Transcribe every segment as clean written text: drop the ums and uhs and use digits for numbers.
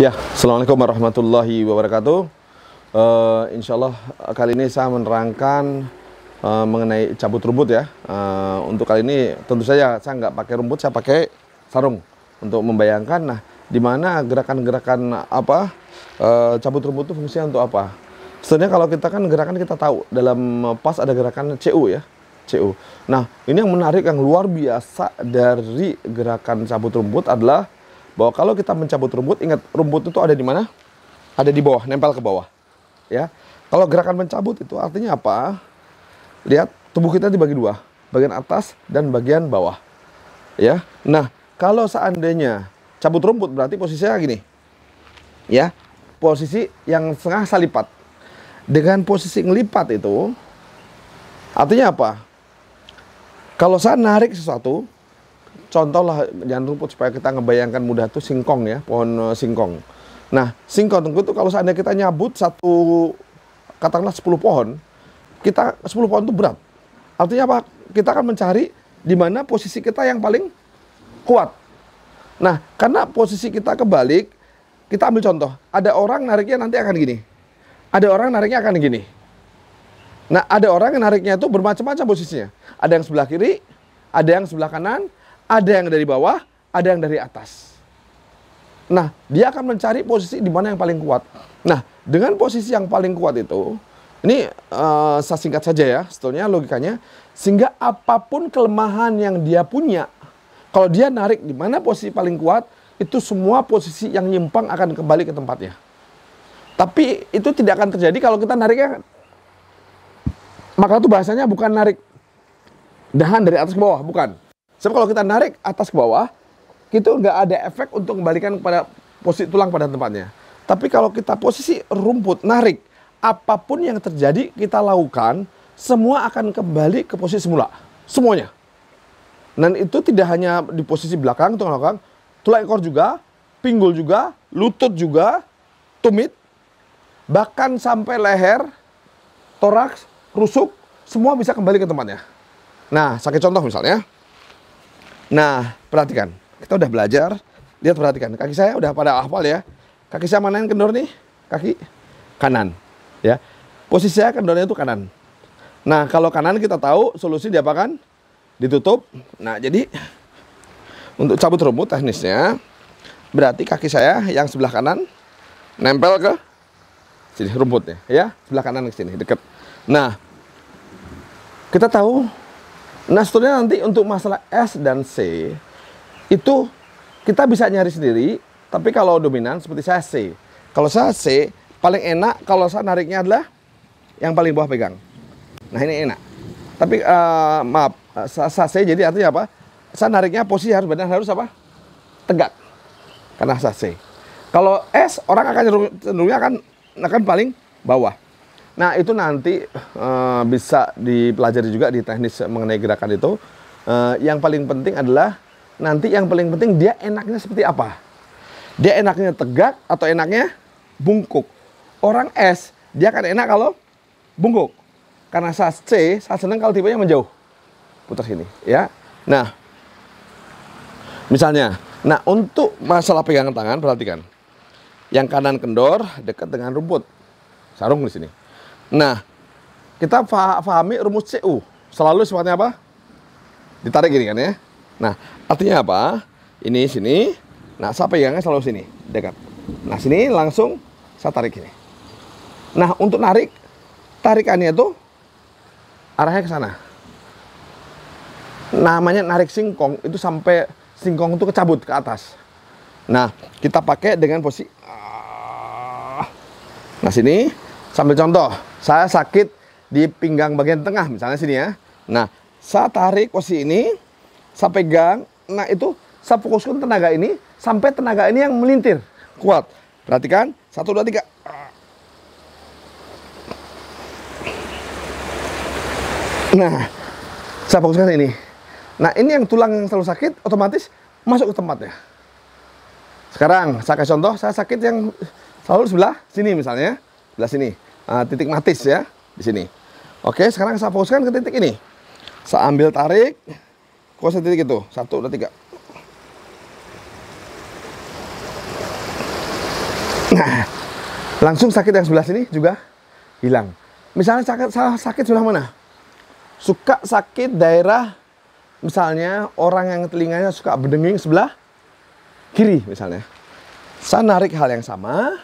Ya, Assalamualaikum warahmatullahi wabarakatuh. Insya Allah kali ini saya menerangkan mengenai cabut rumput ya. Untuk kali ini tentu saja saya nggak pakai rumput, saya pakai sarung untuk membayangkan. Nah, di mana gerakan-gerakan apa cabut rumput itu fungsinya untuk apa? Sebenarnya kalau kita kan gerakan kita tahu dalam PAS ada gerakan CU ya, CU. Nah, ini yang menarik yang luar biasa dari gerakan cabut rumput adalah bahwa kalau kita mencabut rumput, ingat rumput itu ada di mana? Ada di bawah, nempel ke bawah. Ya, kalau gerakan mencabut itu artinya apa? Lihat, tubuh kita dibagi dua, bagian atas dan bagian bawah. Ya, nah kalau seandainya cabut rumput berarti posisinya gini, ya, posisi yang setengah salipat. Dengan posisi ngelipat itu, artinya apa? Kalau saya narik sesuatu, contohlah jangan rumput supaya kita ngebayangkan mudah tuh singkong ya, pohon singkong. Nah, singkong itu kalau seandainya kita nyabut katakanlah 10 pohon, 10 pohon itu berat. Artinya apa? Kita akan mencari di mana posisi kita yang paling kuat. Nah, karena posisi kita kebalik, kita ambil contoh. Ada orang nariknya nanti akan gini. Ada orang nariknya akan gini. Nah, ada orang yang nariknya itu bermacam-macam posisinya. Ada yang sebelah kiri, ada yang sebelah kanan, ada yang dari bawah, ada yang dari atas. Nah, dia akan mencari posisi di mana yang paling kuat. Nah, dengan posisi yang paling kuat itu, ini saya singkat saja ya, sebetulnya logikanya, sehingga apapun kelemahan yang dia punya, kalau dia narik di mana posisi paling kuat, itu semua posisi yang nyimpang akan kembali ke tempatnya. Tapi itu tidak akan terjadi kalau kita nariknya, maka itu bahasanya bukan narik dahan dari atas ke bawah, bukan. Sebab kalau kita narik atas ke bawah, itu nggak ada efek untuk kembalikan kepada posisi tulang pada tempatnya. Tapi kalau kita posisi rumput, narik, apapun yang terjadi kita lakukan, semua akan kembali ke posisi semula. Semuanya. Dan itu tidak hanya di posisi belakang, tulang ekor juga, pinggul juga, lutut juga, tumit, bahkan sampai leher, toraks, rusuk, semua bisa kembali ke tempatnya. Nah, saya contoh misalnya. Nah, perhatikan. Kita udah belajar. Lihat, perhatikan. Kaki saya udah pada hafal ya. Kaki saya mana yang kendor nih? Kaki kanan. Ya. Posisi saya kendornya itu kanan. Nah, kalau kanan kita tahu solusi diapakan? Ditutup. Nah, jadi untuk cabut rumput teknisnya berarti kaki saya yang sebelah kanan nempel ke sini rumputnya, ya. Sebelah kanan ke sini, dekat. Nah, kita tahu. Nah, sebetulnya nanti untuk masalah S dan C itu kita bisa nyari sendiri, tapi kalau dominan seperti saya C. Kalau saya C, paling enak kalau saya nariknya adalah yang paling bawah pegang. Nah, ini enak. Tapi maaf, saya C jadi artinya apa? Saya nariknya posisi badan harus apa? Tegak. Karena saya C. Kalau S, orang akan cenderungnya akan paling bawah. Nah, itu nanti bisa dipelajari juga di teknis mengenai gerakan itu. Yang paling penting adalah nanti yang paling penting dia enaknya seperti apa. Dia enaknya tegak atau enaknya bungkuk. Orang S, dia akan enak kalau bungkuk. Karena saya C, saya senang kalau tipenya menjauh. Putar sini, ya. Nah, misalnya, untuk masalah pegangan tangan, perhatikan. Yang kanan kendor dekat dengan rumput. Sarung di sini. Nah, kita pahami rumus CU. Selalu sifatnya apa? Ditarik gini kan ya. Nah, artinya apa? Ini sini. Nah, saya pegangnya selalu sini, dekat. Nah, sini langsung saya tarik gini. Nah, untuk tarikannya itu arahnya ke sana. Namanya narik singkong, itu sampai singkong itu kecabut ke atas. Nah, kita pakai dengan posisi. Nah, sini sambil contoh. Saya sakit di pinggang bagian tengah, misalnya sini ya. Nah, saya tarik posisi ini, saya pegang. Nah, itu saya fokuskan tenaga ini, sampai tenaga ini yang melintir. Kuat. Perhatikan, 1, 2, 3. Nah, saya fokuskan ini. Nah, ini yang tulang yang selalu sakit, otomatis masuk ke tempatnya. Sekarang, saya kasih contoh, saya sakit yang selalu sebelah sini misalnya. Sebelah sini. Titik matis ya, di sini. Oke, sekarang saya fokuskan ke titik ini. Saya ambil tarik, kuasa titik itu, 1, 2, 3. Nah, langsung sakit yang sebelah sini juga hilang. Misalnya sakit sebelah mana? Suka sakit daerah, misalnya orang yang telinganya suka berdenging sebelah kiri misalnya. Saya narik hal yang sama,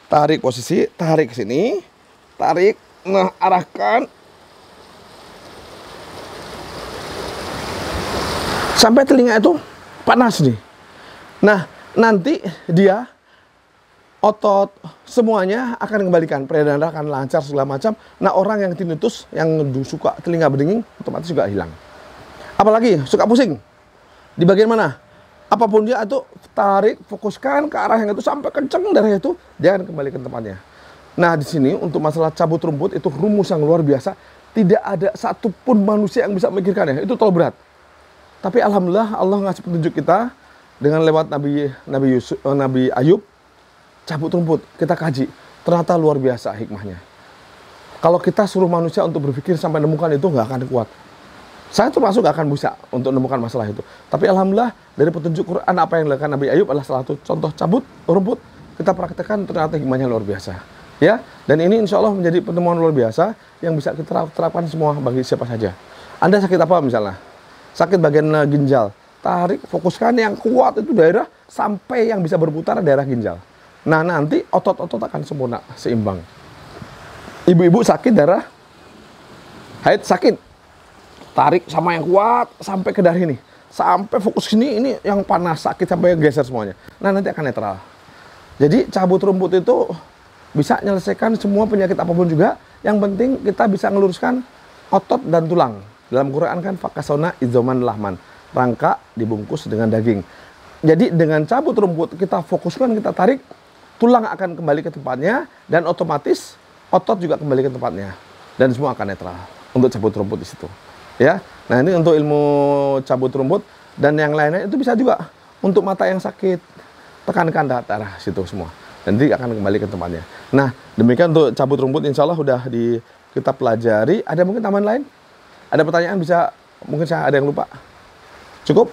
tarik posisi, tarik ke sini, tarik, nah arahkan sampai telinga itu panas nih. Nah, nanti dia otot semuanya akan kembalikan, peredaran darah akan lancar segala macam. Nah, orang yang tinnitus, yang suka telinga berdenging, otomatis juga hilang. Apalagi suka pusing di bagian mana? Apapun dia itu tarik, fokuskan ke arah yang itu sampai kenceng darahnya itu, dia akan kembali ke tempatnya. Nah, di sini untuk masalah cabut rumput itu rumus yang luar biasa. Tidak ada satupun manusia yang bisa memikirkannya. Itu terlalu berat. Tapi alhamdulillah Allah ngasih petunjuk kita dengan lewat Nabi Ayub, cabut rumput, kita kaji. Ternyata luar biasa hikmahnya. Kalau kita suruh manusia untuk berpikir sampai menemukan itu nggak akan kuat. Saya termasuk gak akan bisa untuk menemukan masalah itu. Tapi alhamdulillah dari petunjuk Quran apa yang dilakukan Nabi Ayub adalah salah satu contoh cabut rumput. Kita praktekkan ternyata hikmahnya luar biasa. Ya, dan ini insya Allah menjadi pertemuan luar biasa yang bisa kita terapkan semua bagi siapa saja. Anda sakit apa misalnya? Sakit bagian ginjal. Tarik, fokuskan yang kuat itu daerah sampai yang bisa berputar daerah ginjal. Nah, nanti otot-otot akan sempurna, seimbang. Ibu-ibu sakit daerah haid sakit. Tarik sama yang kuat sampai ke darah ini. Sampai fokus ini yang panas, sakit sampai geser semuanya. Nah, nanti akan netral. Jadi cabut rumput itu bisa menyelesaikan semua penyakit apapun juga. Yang penting kita bisa ngeluruskan otot dan tulang. Dalam Quran kan fakasona izoman lahman. Rangka dibungkus dengan daging. Jadi dengan cabut rumput kita fokuskan, kita tarik, tulang akan kembali ke tempatnya dan otomatis otot juga kembali ke tempatnya. Dan semua akan netral untuk cabut rumput di situ. Ya, nah ini untuk ilmu cabut rumput dan yang lainnya itu bisa juga untuk mata yang sakit, tekankan darah situ semua, nanti akan kembali ke tempatnya. Nah, demikian untuk cabut rumput, insya Allah udah kita pelajari. Ada mungkin tambahan lain? Ada pertanyaan bisa, mungkin saya ada yang lupa. Cukup?